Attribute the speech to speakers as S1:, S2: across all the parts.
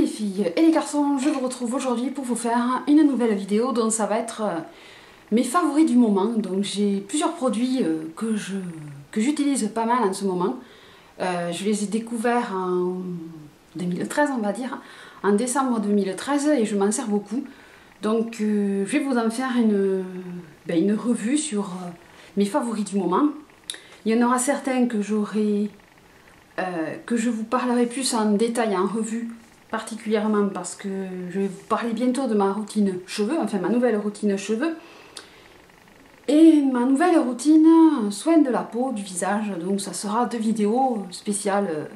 S1: les filles et les garçons, je vous retrouve aujourd'hui pour vous faire une nouvelle vidéo dont ça va être mes favoris du moment. Donc j'ai plusieurs produits que j'utilise pas mal en ce moment. Je les ai découverts en 2013 on va dire, en décembre 2013 et je m'en sers beaucoup. Donc je vais vous en faire une revue sur mes favoris du moment. Il y en aura certains que je vous parlerai plus en détail, en revue, particulièrement parce que je vais vous parler bientôt de ma routine cheveux, enfin ma nouvelle routine cheveux. Et ma nouvelle routine soin de la peau, du visage, donc ça sera 2 vidéos spéciales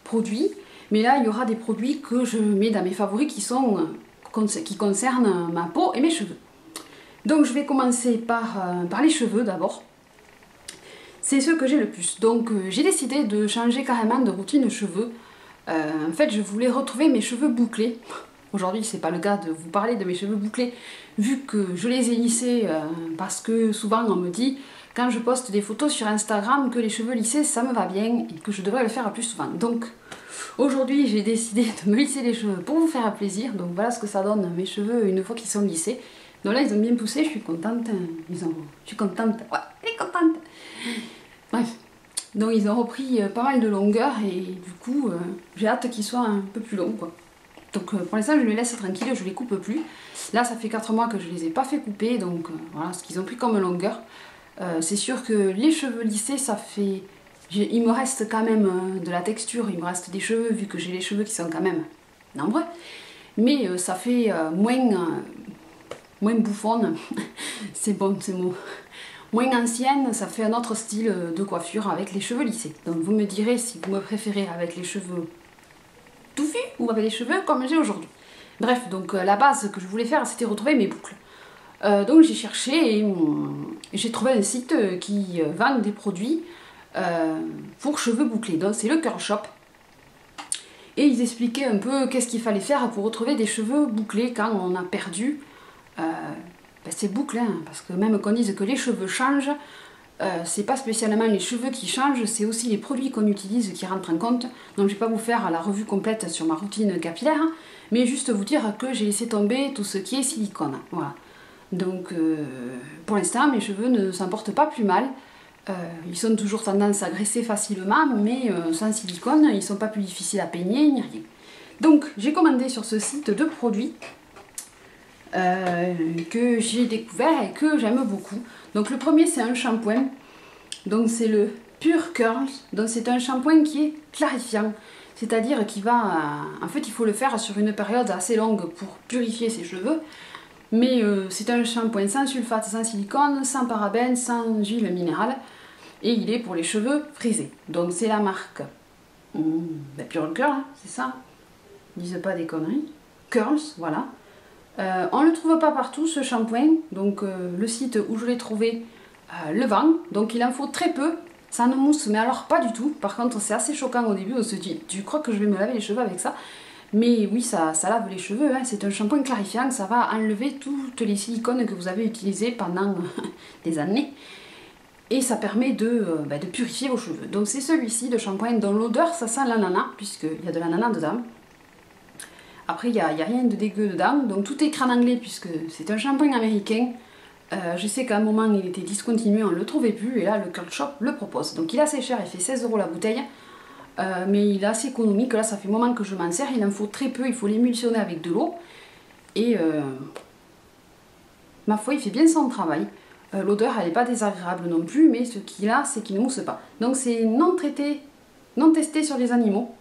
S1: produits. Mais là il y aura des produits que je mets dans mes favoris qui concernent ma peau et mes cheveux. Donc je vais commencer par les cheveux d'abord. C'est ce que j'ai le plus. Donc j'ai décidé de changer carrément de routine cheveux. En fait je voulais retrouver mes cheveux bouclés. Aujourd'hui c'est pas le cas de vous parler de mes cheveux bouclés vu que je les ai lissés parce que souvent on me dit quand je poste des photos sur Instagram que les cheveux lissés ça me va bien et que je devrais le faire plus souvent. Donc aujourd'hui j'ai décidé de me lisser les cheveux pour vous faire plaisir. Donc voilà ce que ça donne mes cheveux une fois qu'ils sont lissés. Donc là ils ont bien poussé, je suis contente. Je suis contente. Ouais, elle est contente. Bref, donc ils ont repris pas mal de longueur et du coup j'ai hâte qu'ils soient un peu plus longs quoi. Donc pour l'instant je les laisse tranquilles, je les coupe plus. Là ça fait 4 mois que je les ai pas fait couper, donc voilà ce qu'ils ont pris comme longueur. C'est sûr que les cheveux lissés ça fait... Il me reste quand même de la texture, il me reste des cheveux vu que j'ai les cheveux qui sont quand même nombreux. Mais ça fait moins bouffonne, c'est bon ces mots. Moins ancienne, ça fait un autre style de coiffure avec les cheveux lissés. Donc vous me direz si vous me préférez avec les cheveux touffus ou avec les cheveux comme j'ai aujourd'hui. Bref, donc la base que je voulais faire c'était retrouver mes boucles. Donc j'ai cherché et j'ai trouvé un site qui vend des produits pour cheveux bouclés. Donc c'est le Curl Shop. Et ils expliquaient un peu qu'est-ce qu'il fallait faire pour retrouver des cheveux bouclés quand on a perdu ces boucles, hein, parce que même qu'on dise que les cheveux changent, c'est pas spécialement les cheveux qui changent, c'est aussi les produits qu'on utilise qui rentrent en compte. Donc je vais pas vous faire la revue complète sur ma routine capillaire, hein, mais juste vous dire que j'ai laissé tomber tout ce qui est silicone. Voilà. Donc pour l'instant mes cheveux ne s'en portent pas plus mal. Ils sont toujours tendance à graisser facilement, mais sans silicone, ils sont pas plus difficiles à peigner ni rien. Donc j'ai commandé sur ce site 2 produits que j'ai découvert et que j'aime beaucoup. Donc le premier c'est un shampoing, donc c'est le Pure Curls, donc c'est un shampoing qui est clarifiant, c'est-à-dire qu'il va, en fait il faut le faire sur une période assez longue pour purifier ses cheveux, mais c'est un shampoing sans sulfate, sans silicone, sans parabènes, sans huile minérale, et il est pour les cheveux frisés. Donc c'est la marque Pure Curls, hein, c'est ça, disent pas des conneries, Curls, voilà. On ne le trouve pas partout ce shampoing, donc le site où je l'ai trouvé le vend, donc il en faut très peu, ça ne mousse mais alors pas du tout. Par contre c'est assez choquant au début, on se dit tu crois que je vais me laver les cheveux avec ça? Mais oui ça lave les cheveux, hein. C'est un shampoing clarifiant, ça va enlever toutes les silicones que vous avez utilisées pendant des années et ça permet de purifier vos cheveux. Donc c'est celui-ci de shampoing dont l'odeur ça sent l'ananas puisqu'il y a de l'ananas dedans. Après, il n'y a rien de dégueu dedans, donc tout est écrit en anglais puisque c'est un shampoing américain. Je sais qu'à un moment il était discontinué, on ne le trouvait plus et là le Curl Shop le propose. Donc il est assez cher, il fait 16 € la bouteille, mais il est assez économique. Là ça fait un moment que je m'en sers, il en faut très peu, il faut l'émulsionner avec de l'eau. Et ma foi il fait bien son travail. L'odeur elle n'est pas désagréable non plus, mais ce qu'il a c'est qu'il ne mousse pas. Donc c'est non traité, non testé sur les animaux.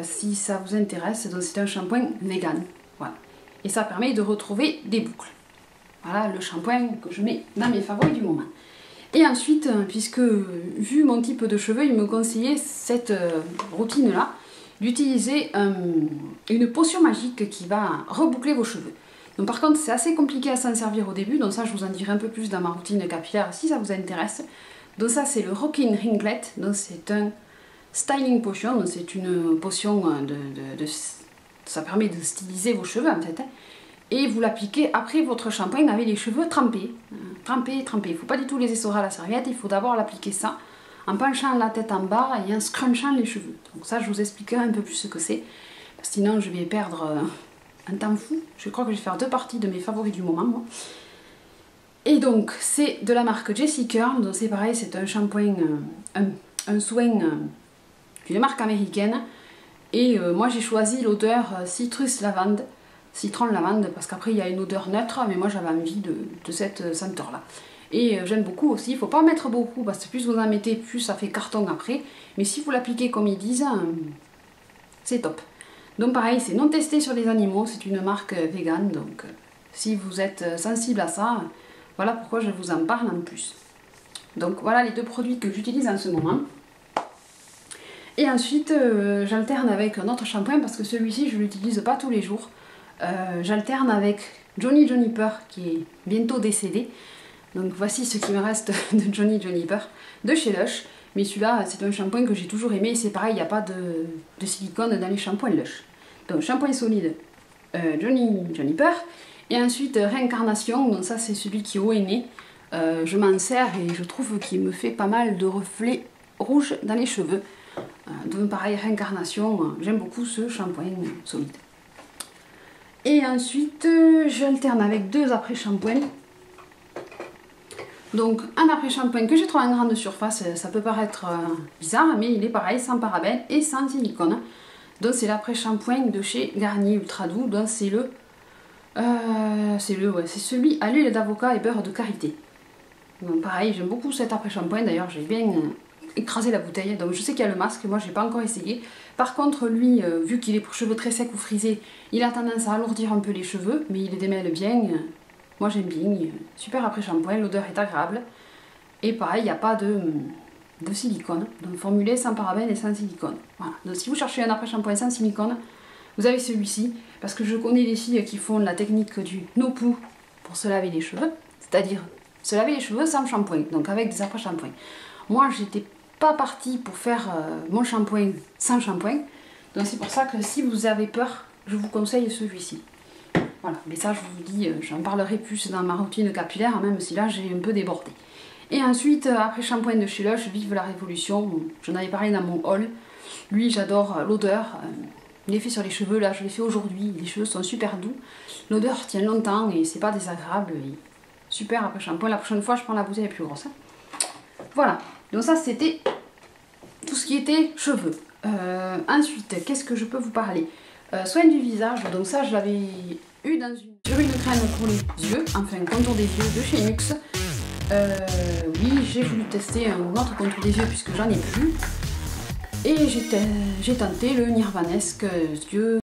S1: Si ça vous intéresse, donc c'est un shampoing vegan, voilà. Et ça permet de retrouver des boucles. Voilà le shampoing que je mets dans mes favoris du moment. Et ensuite, puisque vu mon type de cheveux, il me conseillait cette routine là, d'utiliser une potion magique qui va reboucler vos cheveux. Donc par contre c'est assez compliqué à s'en servir au début, donc ça je vous en dirai un peu plus dans ma routine capillaire si ça vous intéresse. Donc ça c'est le Rocking Ringlet, donc c'est un styling potion, c'est une potion ça permet de styliser vos cheveux en fait, hein, et vous l'appliquez après votre shampoing avec les cheveux trempés, trempés. Il ne faut pas du tout les essorer à la serviette, il faut d'abord l'appliquer ça en penchant la tête en bas et en scrunchant les cheveux. Donc ça je vous expliquerai un peu plus ce que c'est sinon je vais perdre un temps fou. Je crois que je vais faire 2 parties de mes favoris du moment, moi. Et donc, c'est de la marque Jessie Curl, donc c'est pareil, c'est un shampoing, un soin d'une marque américaine. Et moi j'ai choisi l'odeur citrus lavande, citron lavande, parce qu'après il y a une odeur neutre, mais moi j'avais envie de cette senteur là. Et j'aime beaucoup aussi, il ne faut pas en mettre beaucoup, parce que plus vous en mettez, plus ça fait carton après. Mais si vous l'appliquez comme ils disent, c'est top. Donc pareil, c'est non testé sur les animaux, c'est une marque vegan, donc si vous êtes sensible à ça, voilà pourquoi je vous en parle en plus. Donc voilà les 2 produits que j'utilise en ce moment. Et ensuite, j'alterne avec un autre shampoing parce que celui-ci, je ne l'utilise pas tous les jours. J'alterne avec Johnny Juniper qui est bientôt décédé. Donc voici ce qui me reste de Johnny Juniper de chez Lush. Mais celui-là, c'est un shampoing que j'ai toujours aimé. C'est pareil, il n'y a pas de silicone dans les shampoings Lush. Donc shampoing solide Johnny Juniper. Et ensuite, Réincarnation. Donc ça, c'est celui qui est haut et né. Je m'en sers et je trouve qu'il me fait pas mal de reflets rouges dans les cheveux. Donc pareil, Réincarnation, j'aime beaucoup ce shampoing solide. Et ensuite, j'alterne avec 2 après-shampoings. Donc un après-shampoing que j'ai trouvé en grande surface, ça peut paraître bizarre, mais il est pareil, sans parabènes et sans silicone. Donc c'est l'après-shampoing de chez Garnier Ultra Doux, donc c'est celui à l'huile d'avocat et beurre de karité. Donc pareil, j'aime beaucoup cet après-shampoing, d'ailleurs j'ai bien écraser la bouteille, donc je sais qu'il y a le masque, moi j'ai pas encore essayé. Par contre lui, vu qu'il est pour cheveux très secs ou frisés, il a tendance à alourdir un peu les cheveux, mais il les démêle bien, moi j'aime bien, super après shampoing, l'odeur est agréable. Et pareil, il n'y a pas de silicone, donc formulé sans parabènes et sans silicone. Voilà. Donc si vous cherchez un après shampoing sans silicone, vous avez celui-ci, parce que je connais des filles qui font la technique du no-poo pour se laver les cheveux, c'est-à-dire se laver les cheveux sans shampoing, donc avec des après shampoings. Moi j'étais pas partie pour faire mon shampoing sans shampoing, donc c'est pour ça que si vous avez peur, je vous conseille celui-ci. Voilà, mais ça je vous dis, j'en parlerai plus dans ma routine capillaire, même si là j'ai un peu débordé. Et ensuite, après shampoing de chez Lush, Vive la Révolution, j'en avais parlé dans mon haul. Lui j'adore l'odeur, l'effet sur les cheveux, là je l'ai fait aujourd'hui, les cheveux sont super doux. L'odeur tient longtemps et c'est pas désagréable, et super après shampoing. La prochaine fois je prends la bouteille plus grosse. Voilà, donc ça c'était tout ce qui était cheveux. Ensuite, qu'est-ce que je peux vous parler? Soin du visage, donc ça je l'avais eu sur une crème pour les yeux, enfin contour des yeux de chez NYX. Oui, j'ai voulu tester un autre contour des yeux puisque j'en ai plus. Et j'ai tenté le Nirvanesque yeux